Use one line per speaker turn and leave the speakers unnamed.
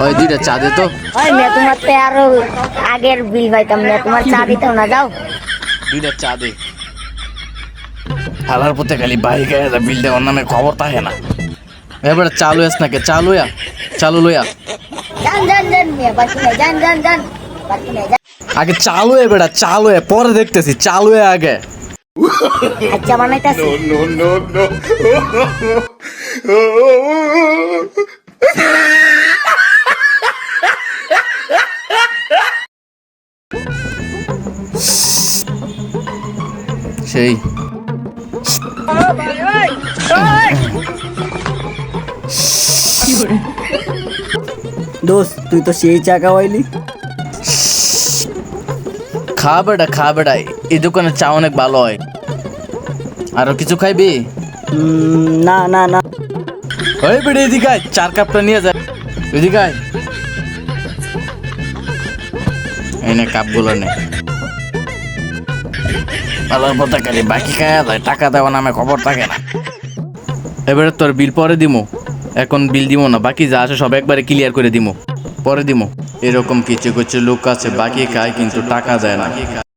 ওই দুইটা চা দে তো।
ওই মেয়ে তোমার তো আরো আগের বিল পাইতাম না, তোমার চা দিতেও না, যাও।
দুইটা চা দে। হালার পথে খালি বাইক বিল দেওয়ার নামে খবর থাকে না। এবারে চালু আস নাকি? চালু লইয়া
যান যান যান মেয়ে, বাকি নাই, যান যান যান, বাকি নাই, যান।
আগে চালু বেটা, চালু পরে দেখতেছি, চালু আগে।
আচ্ছা বানাইতাছি।
সেই
দোস্ত তুই তো সেই চা খাওয়াইলি।
খা বেটা, এই দোকানের চা অনেক ভালো হয়। আরো কিছু খাইবি?
না না না।
ওই বেটা এদিকে আয়, 4 কাপটা নিয়ে যায়। এদিকে আয়, এই নে কাপগুলো নে। আলার পথে খালি বাকি খায়া যায়, টাকা দেওয়া নামে খবর থাকে না। এবারে তোর বিল পরে দিমু, এখন বিল দিমো না, বাকি যা আছে সব একবারে ক্লিয়ার করে দিমু, পরে দিমু। এরকম কিছু কিছু লোক আছে বাকি খায় কিন্তু টাকা দেয় না।